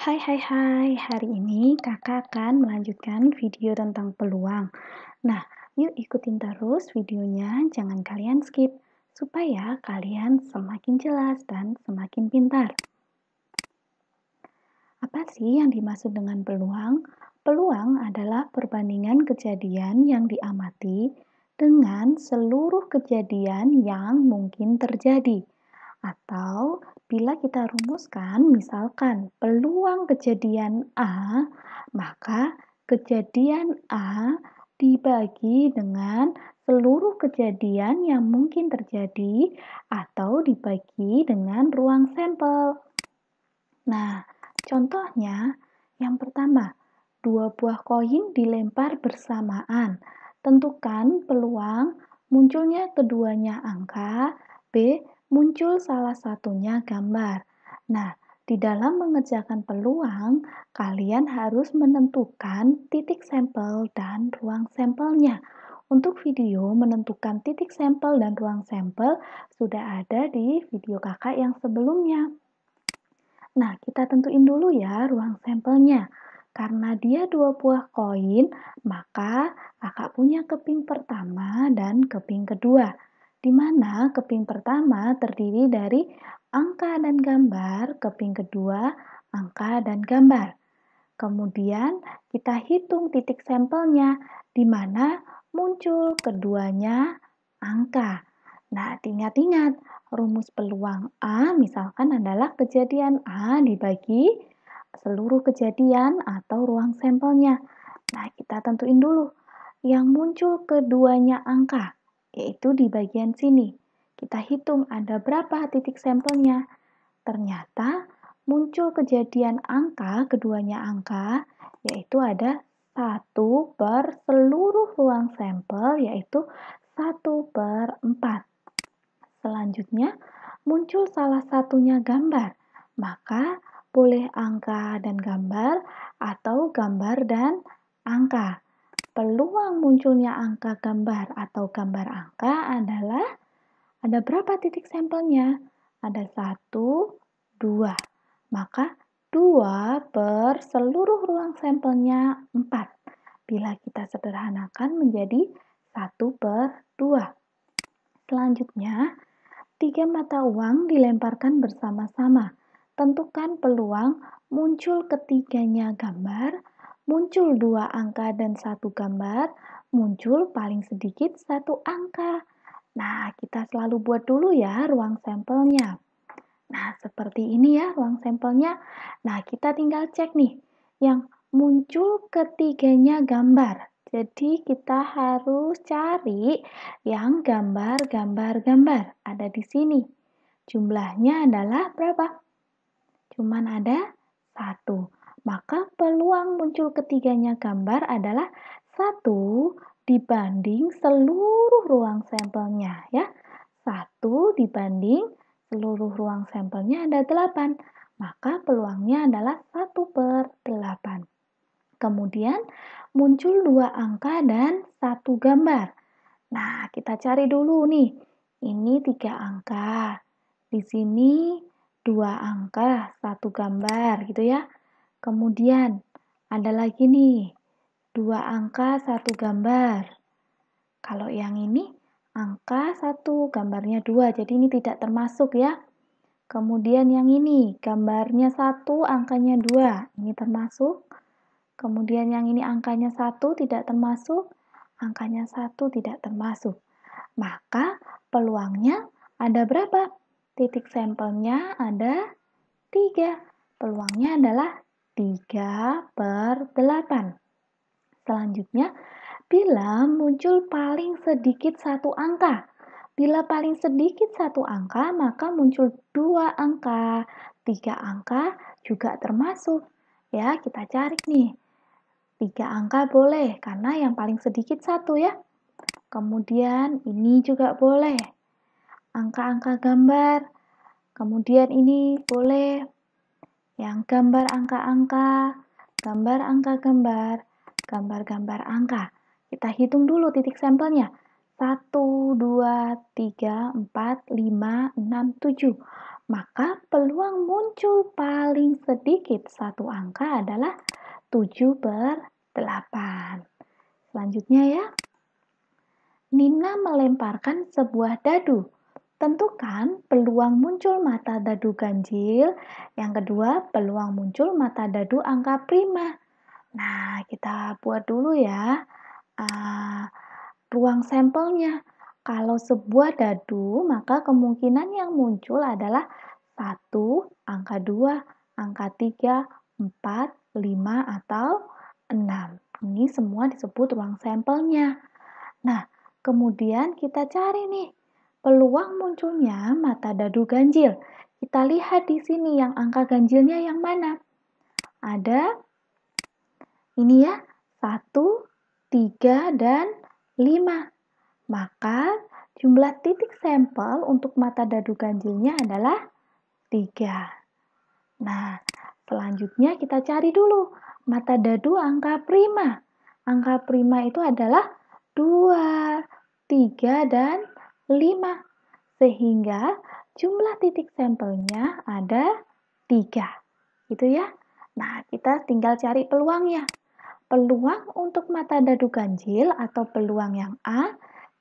Hai, hari ini kakak akan melanjutkan video tentang peluang. Nah, yuk ikutin terus videonya, jangan kalian skip, supaya kalian semakin jelas dan semakin pintar. Apa sih yang dimaksud dengan peluang? Peluang adalah perbandingan kejadian yang diamati dengan seluruh kejadian yang mungkin terjadi. Atau bila kita rumuskan, misalkan peluang kejadian A, maka kejadian A dibagi dengan seluruh kejadian yang mungkin terjadi atau dibagi dengan ruang sampel. Nah, contohnya yang pertama, 2 buah koin dilempar bersamaan. Tentukan peluang munculnya keduanya angka, B. Muncul salah satunya gambar. Nah, di dalam mengerjakan peluang, kalian harus menentukan titik sampel dan ruang sampelnya. Untuk video menentukan titik sampel dan ruang sampel sudah ada di video kakak yang sebelumnya. Nah, kita tentuin dulu ya ruang sampelnya. Karena dia 2 buah koin, maka kakak punya keping pertama dan keping kedua. Di mana keping pertama terdiri dari angka dan gambar, keping kedua angka dan gambar. Kemudian kita hitung titik sampelnya, di mana muncul keduanya angka. Nah, ingat-ingat, rumus peluang A misalkan adalah kejadian A dibagi seluruh kejadian atau ruang sampelnya. Nah, kita tentuin dulu yang muncul keduanya angka, yaitu di bagian sini. Kita hitung ada berapa titik sampelnya. Ternyata muncul kejadian angka, keduanya angka, yaitu ada 1 per seluruh ruang sampel, yaitu 1/4. Selanjutnya, muncul salah satunya gambar. Maka, boleh angka dan gambar atau gambar dan angka. Peluang munculnya angka gambar atau gambar angka adalah ada berapa titik sampelnya? Ada 1, 2. Maka 2 per seluruh ruang sampelnya 4. Bila kita sederhanakan menjadi 1/2. Selanjutnya, 3 mata uang dilemparkan bersama-sama. Tentukan peluang muncul ketiganya gambar, muncul 2 angka dan 1 gambar, muncul paling sedikit 1 angka. Nah, kita selalu buat dulu ya ruang sampelnya. Nah, seperti ini ya ruang sampelnya. Nah, kita tinggal cek nih. Yang muncul ketiganya gambar. Jadi, kita harus cari yang gambar. Ada di sini. Jumlahnya adalah berapa? Cuman ada 1. Maka peluang muncul ketiganya gambar adalah 1 dibanding seluruh ruang sampelnya ya. 1 dibanding seluruh ruang sampelnya ada 8. Maka peluangnya adalah 1/8. Kemudian muncul 2 angka dan 1 gambar. Nah, kita cari dulu nih. Ini 3 angka. Di sini 2 angka, 1 gambar gitu ya. Kemudian ada lagi nih, 2 angka, 1 gambar. Kalau yang ini angka 1, gambarnya 2, jadi ini tidak termasuk ya. Kemudian yang ini, gambarnya 1, angkanya 2, ini termasuk. Kemudian yang ini angkanya 1 tidak termasuk, angkanya 1 tidak termasuk. Maka peluangnya ada berapa? Titik sampelnya ada 3. Peluangnya adalah 3/8. Selanjutnya, bila muncul paling sedikit 1 angka. Bila paling sedikit 1 angka, maka muncul 2 angka. 3 angka juga termasuk. Ya, kita cari nih. 3 angka boleh, karena yang paling sedikit 1 ya. Kemudian ini juga boleh. Angka-angka gambar. Kemudian ini boleh. Yang gambar angka-angka, gambar angka gambar, gambar-gambar angka. Kita hitung dulu titik sampelnya. 1, 2, 3, 4, 5, 6, 7. maka peluang muncul paling sedikit satu angka adalah 7/8. Selanjutnya ya, Nina melemparkan sebuah dadu. Tentukan peluang muncul mata dadu ganjil. Yang kedua, peluang muncul mata dadu angka prima. Nah, kita buat dulu ya ruang sampelnya. Kalau sebuah dadu, maka kemungkinan yang muncul adalah 1, angka 2, angka 3, 4, 5, atau 6. Ini semua disebut ruang sampelnya. Nah, kemudian kita cari nih peluang munculnya mata dadu ganjil. Kita lihat di sini yang angka ganjilnya yang mana? Ada ini ya, 1, 3, dan 5. Maka jumlah titik sampel untuk mata dadu ganjilnya adalah 3. Nah, selanjutnya kita cari dulu mata dadu angka prima. Angka prima itu adalah 2, 3, dan 5. Sehingga jumlah titik sampelnya ada 3. Gitu ya. Nah, kita tinggal cari peluangnya. Peluang untuk mata dadu ganjil atau peluang yang A,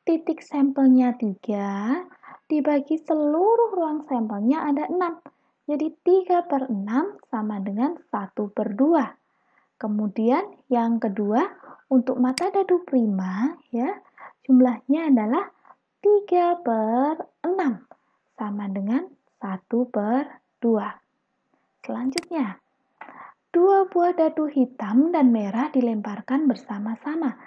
titik sampelnya 3, dibagi seluruh ruang sampelnya ada 6. Jadi 3/6 sama dengan 1/2. Kemudian yang kedua, untuk mata dadu prima, ya, jumlahnya adalah 3/6 sama dengan 1/2. Selanjutnya, 2 buah dadu hitam dan merah dilemparkan bersama-sama.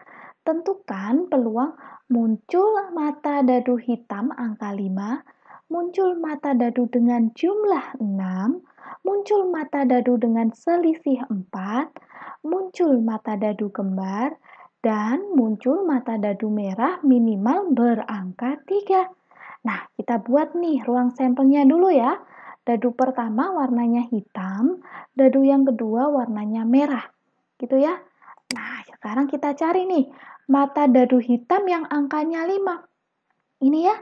Tentukan peluang muncul mata dadu hitam angka 5, muncul mata dadu dengan jumlah 6, muncul mata dadu dengan selisih 4, muncul mata dadu kembar, dan muncul mata dadu merah minimal berangka 3. Nah, kita buat nih ruang sampelnya dulu ya. Dadu pertama warnanya hitam, dadu yang kedua warnanya merah. Gitu ya. Nah, sekarang kita cari nih mata dadu hitam yang angkanya 5. Ini ya.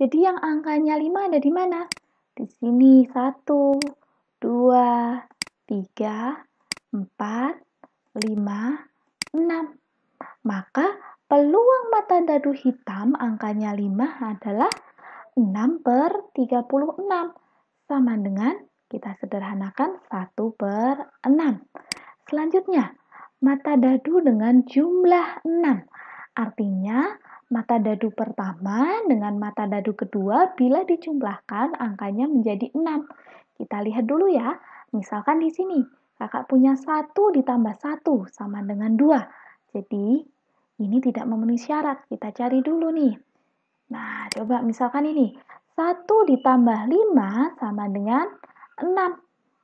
Jadi yang angkanya 5 ada di mana? Di sini 1, 2, 3, 4, 5, 6. Maka peluang mata dadu hitam angkanya 5 adalah 6/36. Sama dengan kita sederhanakan 1/6. Selanjutnya, mata dadu dengan jumlah 6. Artinya, mata dadu pertama dengan mata dadu kedua bila dijumlahkan angkanya menjadi 6. Kita lihat dulu ya. Misalkan di sini, kakak punya 1 ditambah 1 sama dengan 2. Jadi, ini tidak memenuhi syarat. Kita cari dulu nih. Nah, coba misalkan ini. 1 ditambah 5 sama dengan 6.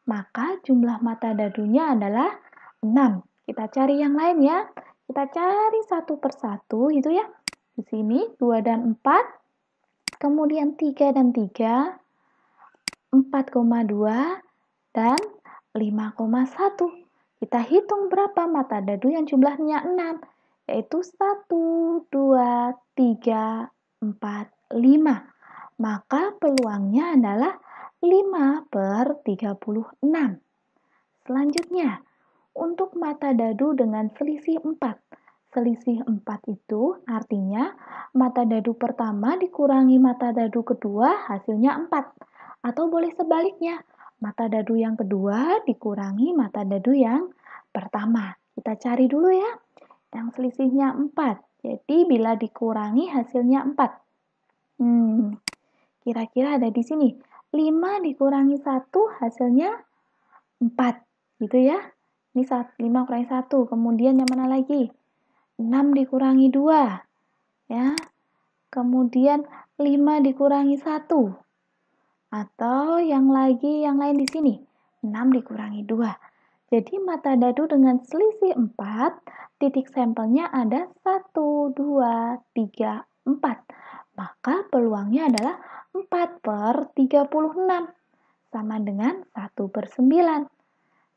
Maka jumlah mata dadunya adalah 6. Kita cari yang lain ya. Kita cari satu persatu itu ya. Di sini 2 dan 4. Kemudian 3 dan 3. 4,2 dan 5,1. Kita hitung berapa mata dadu yang jumlahnya 6. Yaitu 1, 2, 3, 4, 5. Maka peluangnya adalah 5/36. Selanjutnya, untuk mata dadu dengan selisih 4. Selisih 4 itu artinya mata dadu pertama dikurangi mata dadu kedua hasilnya 4. Atau boleh sebaliknya, mata dadu yang kedua dikurangi mata dadu yang pertama. Kita cari dulu ya, yang selisihnya 4. Jadi bila dikurangi hasilnya 4. Kira-kira ada di sini. 5 dikurangi 1 hasilnya 4. Gitu ya. Ini 5 kurangi 1. Kemudian yang mana lagi? 6 dikurangi 2. Ya. Kemudian 5 dikurangi 1. Atau yang lain di sini. 6 dikurangi 2. Jadi mata dadu dengan selisih 4, titik sampelnya ada 1, 2, 3, 4. Maka peluangnya adalah 4/36. Sama dengan 1/9.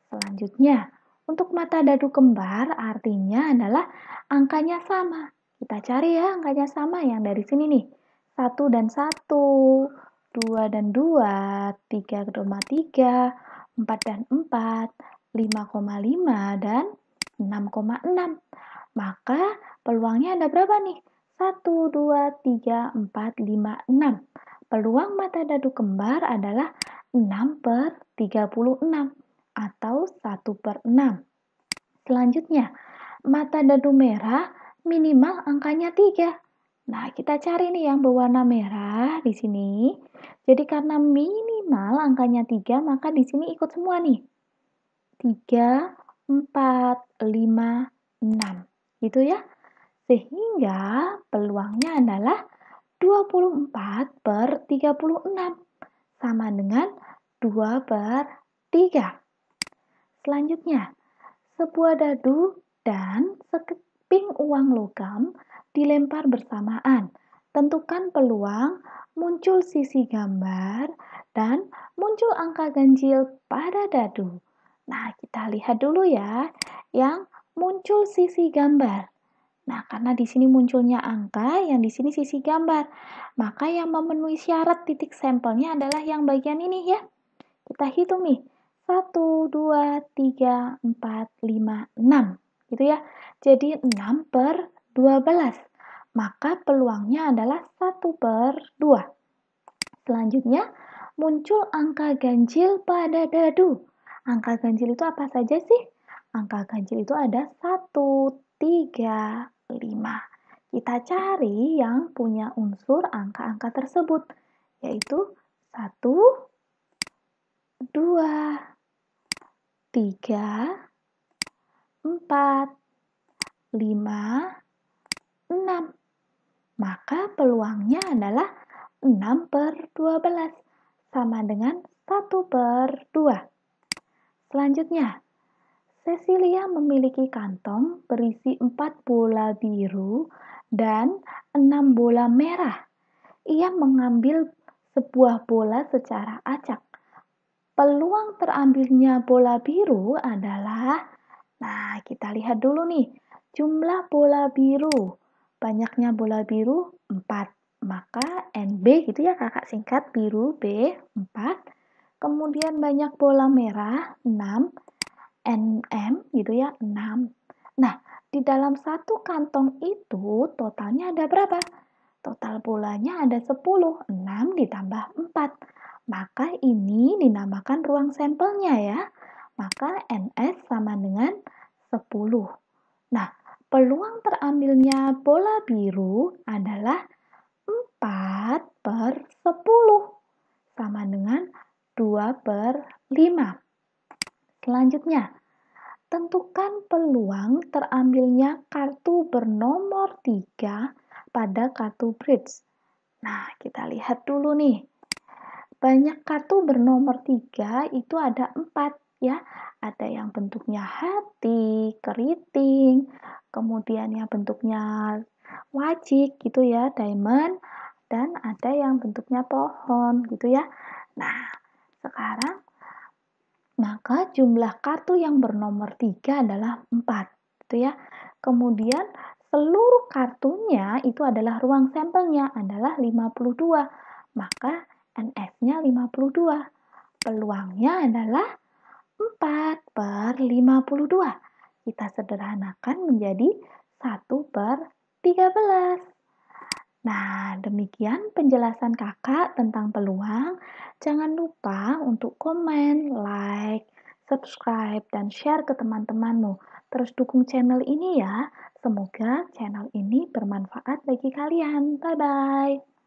Selanjutnya, untuk mata dadu kembar artinya adalah angkanya sama. Kita cari ya angkanya sama yang dari sini nih. 1 dan 1, 2 dan 2, 3,3, 4 dan 4, 5,5 dan 6,6. Maka peluangnya ada berapa nih? 1, 2, 3, 4, 5, 6. Peluang mata dadu kembar adalah 6 per 36 atau 1 per 6. Selanjutnya, mata dadu merah minimal angkanya 3. Nah, kita cari nih yang berwarna merah di sini. Jadi karena minimal angkanya 3, maka di sini ikut semua nih. 3, 4, 5, 6. Gitu ya. Sehingga peluangnya adalah 24 per 36. Sama dengan 2 per 3. Selanjutnya, sebuah dadu dan sekeping uang logam dilempar bersamaan. Tentukan peluang, muncul sisi gambar, dan muncul angka ganjil pada dadu. Nah, kita lihat dulu ya, yang muncul sisi gambar. Nah, karena di sini munculnya angka, yang di sini sisi gambar. Maka yang memenuhi syarat titik sampelnya adalah yang bagian ini ya. Kita hitung nih. 1, 2, 3, 4, 5, 6. Gitu ya. Jadi 6 per 12. Maka peluangnya adalah 1 per 2. Selanjutnya, muncul angka ganjil pada dadu. Angka ganjil itu apa saja sih? Angka ganjil itu ada 1, 3, 5. Kita cari yang punya unsur angka-angka tersebut, yaitu 1, 2, 3, 4, 5, 6. Maka peluangnya adalah 6 per 12 sama dengan 1 per 2. Selanjutnya, Cecilia memiliki kantong berisi 4 bola biru dan 6 bola merah. Ia mengambil sebuah bola secara acak. Peluang terambilnya bola biru adalah, nah kita lihat dulu nih, jumlah bola biru. Banyaknya bola biru 4, maka NB gitu ya kakak singkat, biru B 4. Kemudian banyak bola merah 6, NM gitu ya 6. Nah, di dalam satu kantong itu totalnya ada berapa? Total bolanya ada 10, 6 ditambah 4. Maka ini dinamakan ruang sampelnya ya. Maka NS sama dengan 10. Nah, peluang terambilnya bola biru adalah 4 per 10. Sama dengan 2 per 5. Selanjutnya, tentukan peluang terambilnya kartu bernomor 3 pada kartu bridge. Nah, kita lihat dulu nih. Banyak kartu bernomor 3 itu ada 4 ya. Ada yang bentuknya hati, keriting, kemudian yang bentuknya wajik gitu ya, diamond, dan ada yang bentuknya pohon gitu ya. Nah, sekarang maka jumlah kartu yang bernomor 3 adalah 4 gitu ya. Kemudian seluruh kartunya itu adalah ruang sampelnya adalah 52. Maka NS-nya 52. Peluangnya adalah 4 per 52. Kita sederhanakan menjadi 1 per 13. Nah, demikian penjelasan kakak tentang peluang. Jangan lupa untuk komen, like, subscribe, dan share ke teman-temanmu. Terus dukung channel ini ya. Semoga channel ini bermanfaat bagi kalian. Bye-bye.